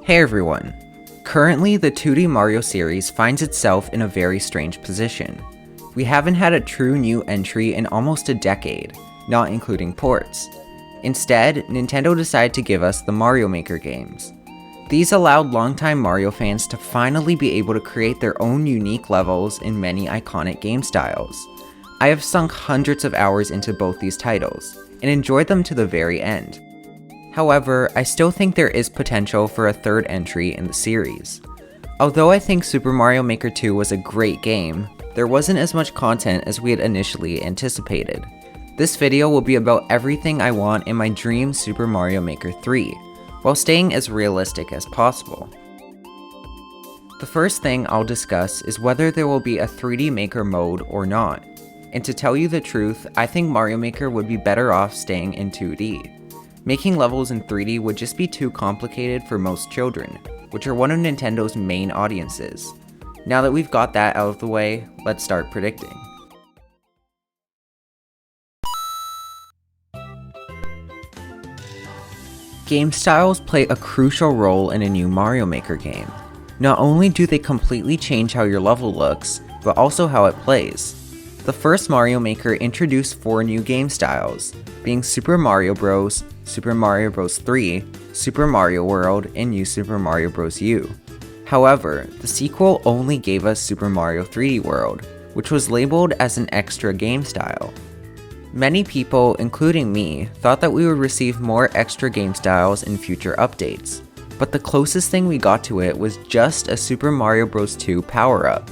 Hey everyone! Currently, the 2D Mario series finds itself in a very strange position. We haven't had a true new entry in almost a decade, not including ports. Instead, Nintendo decided to give us the Mario Maker games. These allowed longtime Mario fans to finally be able to create their own unique levels in many iconic game styles. I have sunk hundreds of hours into both these titles, and enjoyed them to the very end. However, I still think there is potential for a third entry in the series. Although I think Super Mario Maker 2 was a great game, there wasn't as much content as we had initially anticipated. This video will be about everything I want in my dream Super Mario Maker 3, while staying as realistic as possible. The first thing I'll discuss is whether there will be a 3D Maker mode or not. And to tell you the truth, I think Mario Maker would be better off staying in 2D. Making levels in 3D would just be too complicated for most children, which are one of Nintendo's main audiences. Now that we've got that out of the way, let's start predicting. Game styles play a crucial role in a new Mario Maker game. Not only do they completely change how your level looks, but also how it plays. The first Mario Maker introduced 4 new game styles, being Super Mario Bros., Super Mario Bros. 3, Super Mario World, and New Super Mario Bros. U. However, the sequel only gave us Super Mario 3D World, which was labeled as an extra game style. Many people, including me, thought that we would receive more extra game styles in future updates, but the closest thing we got to it was just a Super Mario Bros. 2 power-up.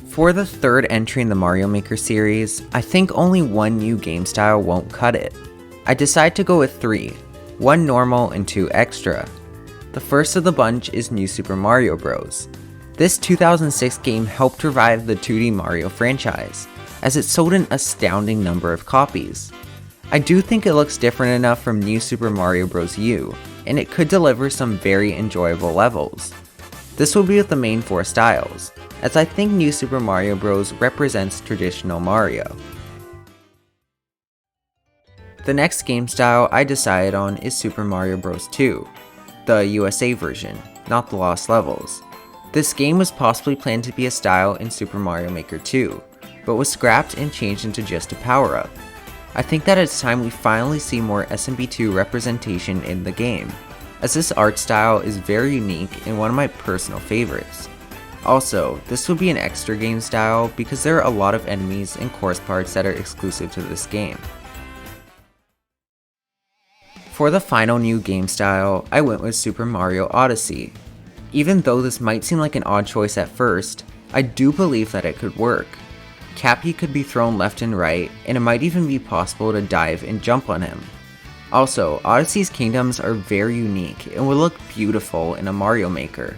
For the third entry in the Mario Maker series, I think only one new game style won't cut it. I decided to go with 3, 1 normal and 2 extra. The first of the bunch is New Super Mario Bros. This 2006 game helped revive the 2D Mario franchise, as it sold an astounding number of copies. I do think it looks different enough from New Super Mario Bros. U, and it could deliver some very enjoyable levels. This will be with the main 4 styles, as I think New Super Mario Bros. Represents traditional Mario. The next game style I decided on is Super Mario Bros. 2, the USA version, not the Lost Levels. This game was possibly planned to be a style in Super Mario Maker 2, but was scrapped and changed into just a power-up. I think that it's time we finally see more SMB2 representation in the game, as this art style is very unique and one of my personal favorites. Also, this will be an extra game style because there are a lot of enemies and course parts that are exclusive to this game. For the final new game style, I went with Super Mario Odyssey. Even though this might seem like an odd choice at first, I do believe that it could work. Cappy could be thrown left and right, and it might even be possible to dive and jump on him. Also, Odyssey's kingdoms are very unique and would look beautiful in a Mario Maker.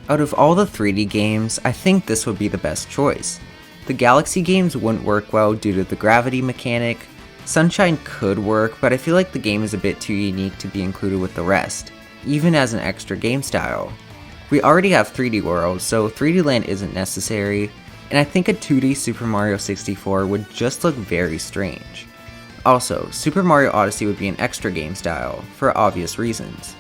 Out of all the 3D games, I think this would be the best choice. The Galaxy games wouldn't work well due to the gravity mechanic. Sunshine could work, but I feel like the game is a bit too unique to be included with the rest, even as an extra game style. We already have 3D World, so 3D Land isn't necessary, and I think a 2D Super Mario 64 would just look very strange. Also, Super Mario Odyssey would be an extra game style, for obvious reasons.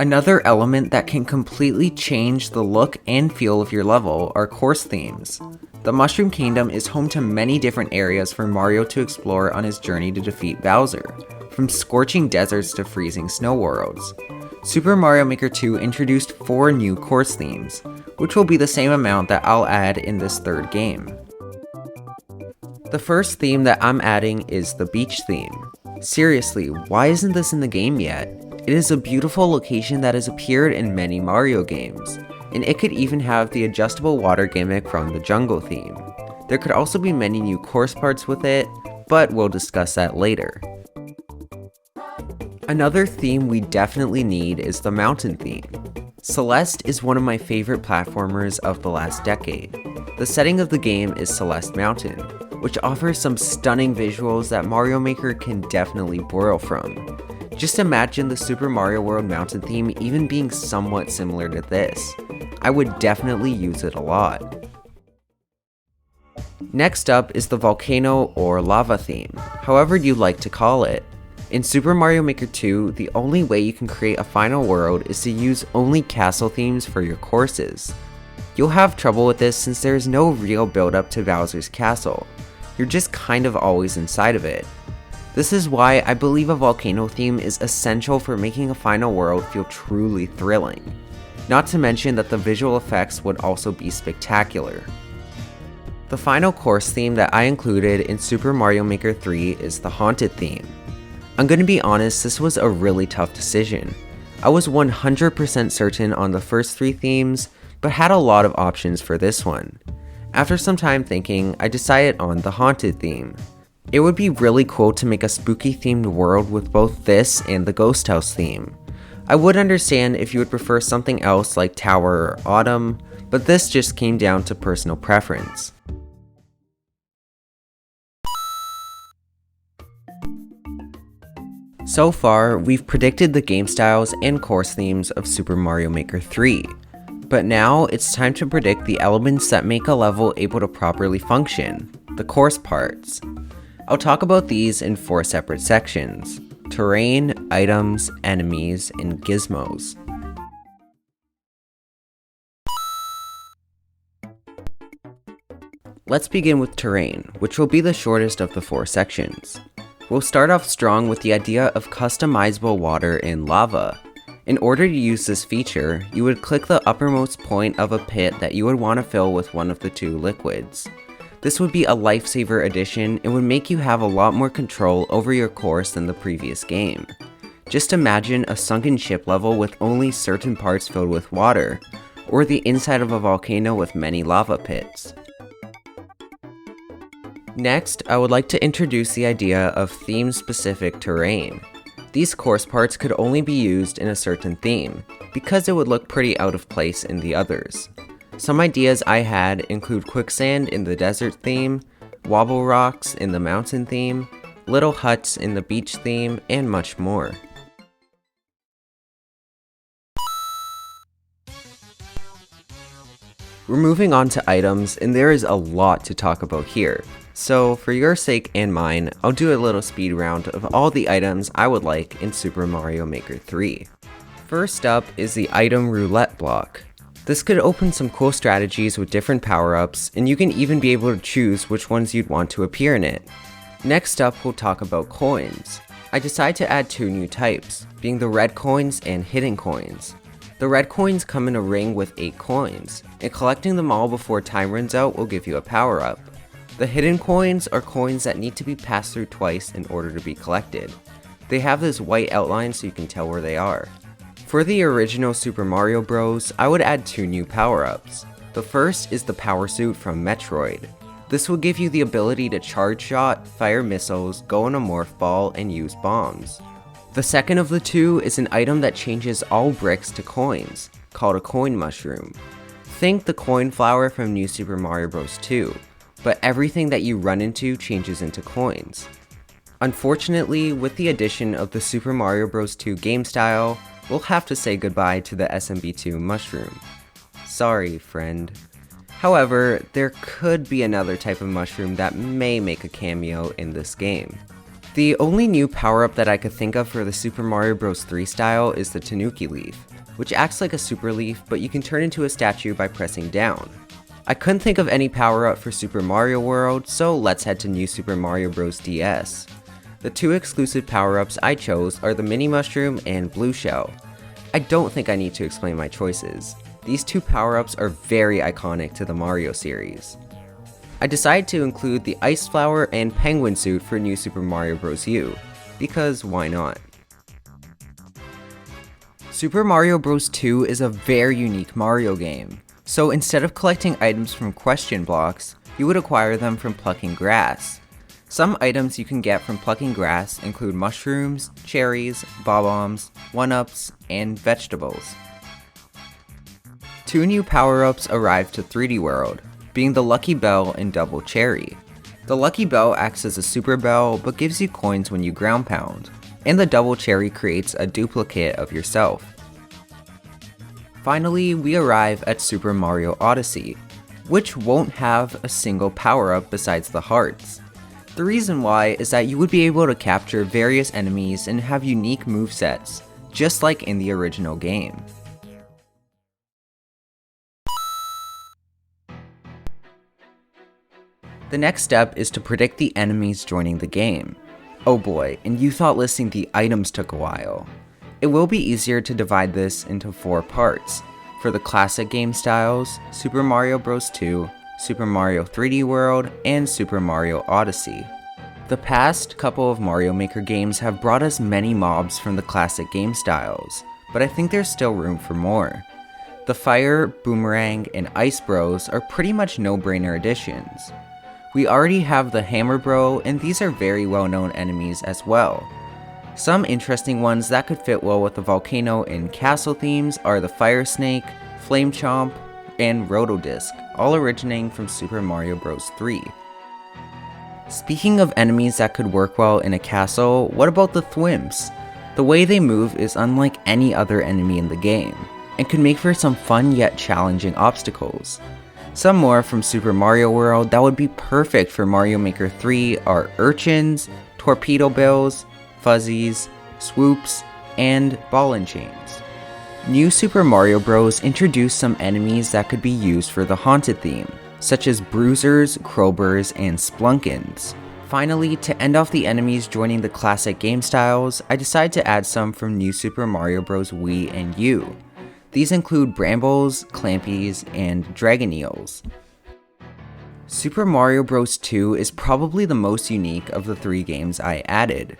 Another element that can completely change the look and feel of your level are course themes. The Mushroom Kingdom is home to many different areas for Mario to explore on his journey to defeat Bowser, from scorching deserts to freezing snow worlds. Super Mario Maker 2 introduced 4 new course themes, which will be the same amount that I'll add in this third game. The first theme that I'm adding is the beach theme. Seriously, why isn't this in the game yet? It is a beautiful location that has appeared in many Mario games, and it could even have the adjustable water gimmick from the jungle theme. There could also be many new course parts with it, but we'll discuss that later. Another theme we definitely need is the mountain theme. Celeste is one of my favorite platformers of the last decade. The setting of the game is Celeste Mountain, which offers some stunning visuals that Mario Maker can definitely borrow from. Just imagine the Super Mario World mountain theme even being somewhat similar to this. I would definitely use it a lot. Next up is the volcano or lava theme, however you like to call it. In Super Mario Maker 2, the only way you can create a final world is to use only castle themes for your courses. You'll have trouble with this since there is no real build up to Bowser's castle. You're just kind of always inside of it. This is why I believe a volcano theme is essential for making a final world feel truly thrilling. Not to mention that the visual effects would also be spectacular. The final course theme that I included in Super Mario Maker 3 is the Haunted theme. I'm gonna be honest, this was a really tough decision. I was 100% certain on the first 3 themes, but had a lot of options for this one. After some time thinking, I decided on the Haunted theme. It would be really cool to make a spooky themed world with both this and the Ghost House theme. I would understand if you would prefer something else like Tower or Autumn, but this just came down to personal preference. So far, we've predicted the game styles and course themes of Super Mario Maker 3. But now it's time to predict the elements that make a level able to properly function, the course parts. I'll talk about these in 4 separate sections: terrain, items, enemies, and gizmos. Let's begin with terrain, which will be the shortest of the 4 sections. We'll start off strong with the idea of customizable water and lava. In order to use this feature, you would click the uppermost point of a pit that you would want to fill with one of the 2 liquids. This would be a lifesaver addition and would make you have a lot more control over your course than the previous game. Just imagine a sunken ship level with only certain parts filled with water, or the inside of a volcano with many lava pits. Next, I would like to introduce the idea of theme-specific terrain. These course parts could only be used in a certain theme, because it would look pretty out of place in the others. Some ideas I had include quicksand in the desert theme, wobble rocks in the mountain theme, little huts in the beach theme, and much more. We're moving on to items, and there is a lot to talk about here. So for your sake and mine, I'll do a little speed round of all the items I would like in Super Mario Maker 3. First up is the item roulette block. This could open some cool strategies with different power-ups, and you can even be able to choose which ones you'd want to appear in it. Next up, we'll talk about coins. I decided to add 2 new types, being the red coins and hidden coins. The red coins come in a ring with 8 coins, and collecting them all before time runs out will give you a power-up. The hidden coins are coins that need to be passed through twice in order to be collected. They have this white outline so you can tell where they are. For the original Super Mario Bros., I would add 2 new power-ups. The first is the Power Suit from Metroid. This will give you the ability to charge shot, fire missiles, go on a morph ball, and use bombs. The second of the 2 is an item that changes all bricks to coins, called a coin mushroom. Think the coin flower from New Super Mario Bros. 2. But everything that you run into changes into coins. Unfortunately, with the addition of the Super Mario Bros. 2 game style, we'll have to say goodbye to the SMB2 mushroom. Sorry, friend. However, there could be another type of mushroom that may make a cameo in this game. The only new power-up that I could think of for the Super Mario Bros. 3 style is the Tanuki Leaf, which acts like a super leaf, but you can turn into a statue by pressing down. I couldn't think of any power-up for Super Mario World, so let's head to New Super Mario Bros. DS. The 2 exclusive power-ups I chose are the Mini Mushroom and Blue Shell. I don't think I need to explain my choices. These 2 power-ups are very iconic to the Mario series. I decided to include the Ice Flower and Penguin Suit for New Super Mario Bros. U, because why not? Super Mario Bros. 2 is a very unique Mario game. So instead of collecting items from question blocks, you would acquire them from plucking grass. Some items you can get from plucking grass include mushrooms, cherries, bob-ombs, 1-ups, and vegetables. 2 new power-ups arrived to 3D World, being the Lucky Bell and Double Cherry. The Lucky Bell acts as a super bell but gives you coins when you ground pound, and the Double Cherry creates a duplicate of yourself. Finally, we arrive at Super Mario Odyssey. which won't have a single power-up besides the hearts. The reason why is that you would be able to capture various enemies and have unique movesets, just like in the original game. The next step is to predict the enemies joining the game. Oh boy, and you thought listing the items took a while. It will be easier to divide this into 4 parts. For the classic game styles, Super Mario Bros. 2, Super Mario 3D World, and Super Mario Odyssey. The past couple of Mario Maker games have brought us many mobs from the classic game styles, but I think there's still room for more. The Fire, Boomerang, and Ice Bros are pretty much no-brainer additions. We already have the Hammer Bro, and these are very well-known enemies as well. Some interesting ones that could fit well with the volcano and castle themes are the Fire Snake, Flame Chomp, and Rotodisc, all originating from Super Mario Bros. 3. Speaking of enemies that could work well in a castle, what about the Thwimps? The way they move is unlike any other enemy in the game, and could make for some fun yet challenging obstacles. Some more from Super Mario World that would be perfect for Mario Maker 3 are Urchins, Torpedo Bills, Fuzzies, Swoops, and Ball and Chains. New Super Mario Bros. Introduced some enemies that could be used for the Haunted theme, such as Bruisers, Crowbars, and Splunkins. Finally, to end off the enemies joining the classic game styles, I decided to add some from New Super Mario Bros. Wii and U. These include Brambles, Clampies, and Dragon Eels. Super Mario Bros. 2 is probably the most unique of the 3 games I added.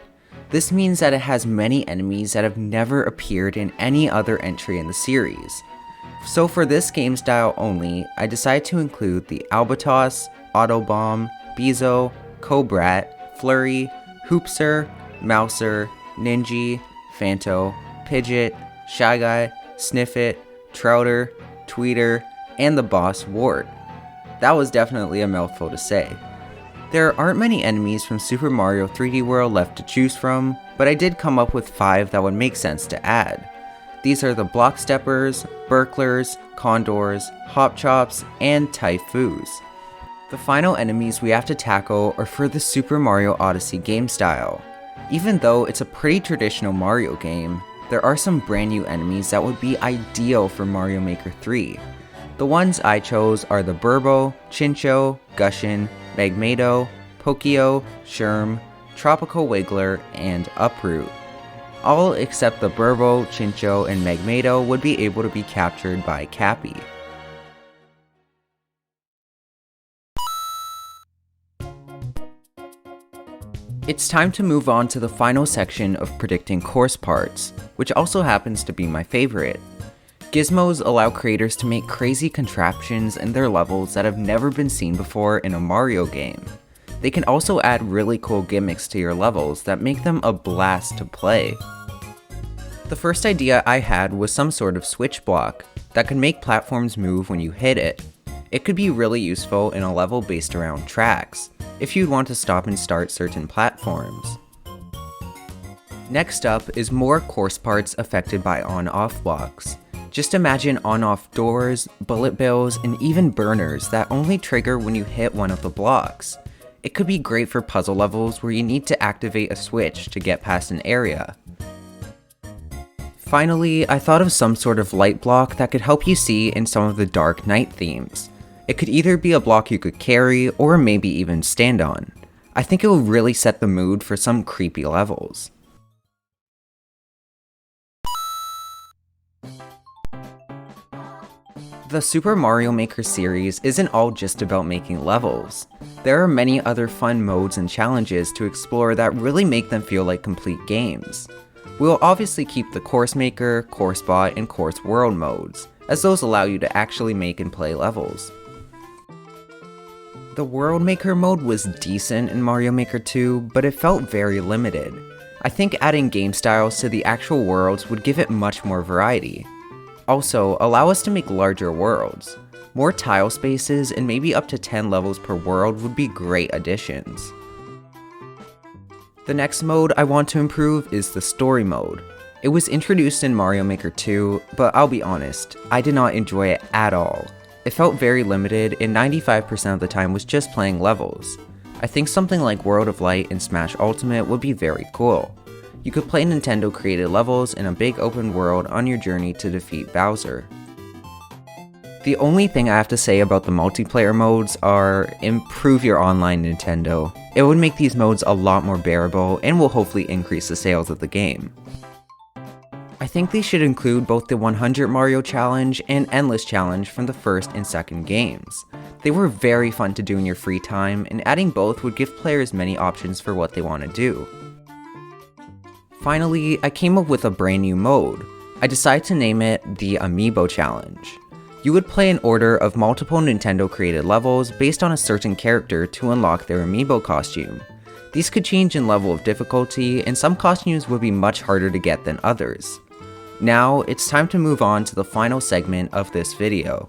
This means that it has many enemies that have never appeared in any other entry in the series. So for this game style only, I decided to include the Albatos, Autobomb, Bezo, Cobrat, Flurry, Hoopser, Mouser, Ninja, Phanto, Pidgeot, Shy Guy, Sniffit, Trouter, Tweeter, and the boss Wart. That was definitely a mouthful to say. There aren't many enemies from Super Mario 3D World left to choose from, but I did come up with 5 that would make sense to add. These are the Block Steppers, Burklers, Condors, Hop Chops, and Typhoos. The final enemies we have to tackle are for the Super Mario Odyssey game style. Even though it's a pretty traditional Mario game, there are some brand new enemies that would be ideal for Mario Maker 3. The ones I chose are the Burbo, Chincho, Gushin, Magmado, Pokio, Sherm, Tropical Wiggler, and Uproot. All except the Burbo, Chincho, and Magmado would be able to be captured by Cappy. It's time to move on to the final section of predicting course parts, which also happens to be my favorite. Gizmos allow creators to make crazy contraptions in their levels that have never been seen before in a Mario game. They can also add really cool gimmicks to your levels that make them a blast to play. The first idea I had was some sort of switch block that could make platforms move when you hit it. It could be really useful in a level based around tracks, if you'd want to stop and start certain platforms. Next up is more course parts affected by on-off blocks. Just imagine on-off doors, bullet bills, and even burners that only trigger when you hit one of the blocks. It could be great for puzzle levels where you need to activate a switch to get past an area. Finally, I thought of some sort of light block that could help you see in some of the Dark Knight themes. It could either be a block you could carry, or maybe even stand on. I think it will really set the mood for some creepy levels. The Super Mario Maker series isn't all just about making levels. There are many other fun modes and challenges to explore that really make them feel like complete games. We'll obviously keep the Course Maker, Course Bot, and Course World modes, as those allow you to actually make and play levels. The World Maker mode was decent in Mario Maker 2, but it felt very limited. I think adding game styles to the actual worlds would give it much more variety. Also, allow us to make larger worlds. More tile spaces and maybe up to 10 levels per world would be great additions. The next mode I want to improve is the Story mode. It was introduced in Mario Maker 2, but I'll be honest, I did not enjoy it at all. It felt very limited, and 95% of the time was just playing levels. I think something like World of Light and Smash Ultimate would be very cool. You could play Nintendo created levels in a big open world on your journey to defeat Bowser. The only thing I have to say about the multiplayer modes are improve your online Nintendo. It would make these modes a lot more bearable and will hopefully increase the sales of the game. I think they should include both the 100 Mario Challenge and Endless Challenge from the first and second games. They were very fun to do in your free time, and adding both would give players many options for what they want to do. Finally, I came up with a brand new mode. I decided to name it the Amiibo Challenge. You would play an order of multiple Nintendo created levels based on a certain character to unlock their Amiibo costume. These could change in level of difficulty, and some costumes would be much harder to get than others. Now, it's time to move on to the final segment of this video.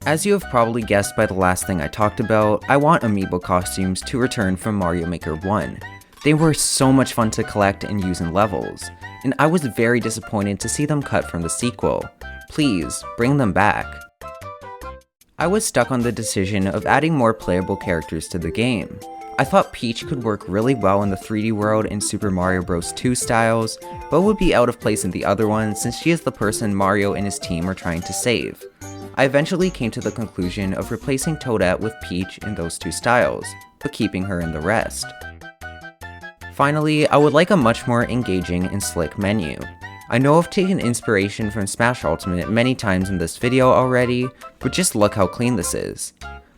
As you have probably guessed by the last thing I talked about, I want Amiibo costumes to return from Mario Maker 1. They were so much fun to collect and use in levels, and I was very disappointed to see them cut from the sequel. Please, bring them back. I was stuck on the decision of adding more playable characters to the game. I thought Peach could work really well in the 3D world in Super Mario Bros. 2 styles, but would be out of place in the other one since she is the person Mario and his team are trying to save. I eventually came to the conclusion of replacing Toadette with Peach in those two styles, but keeping her in the rest. Finally, I would like a much more engaging and slick menu. I know I've taken inspiration from Smash Ultimate many times in this video already, but just look how clean this is.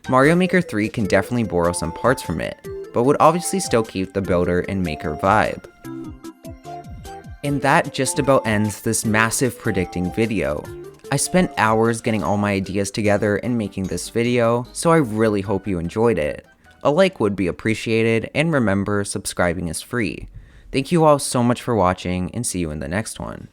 Mario Maker 3 can definitely borrow some parts from it, but would obviously still keep the builder and maker vibe. And that just about ends this massive predicting video. I spent hours getting all my ideas together and making this video, so I really hope you enjoyed it. A like would be appreciated, and remember, subscribing is free. Thank you all so much for watching, and see you in the next one.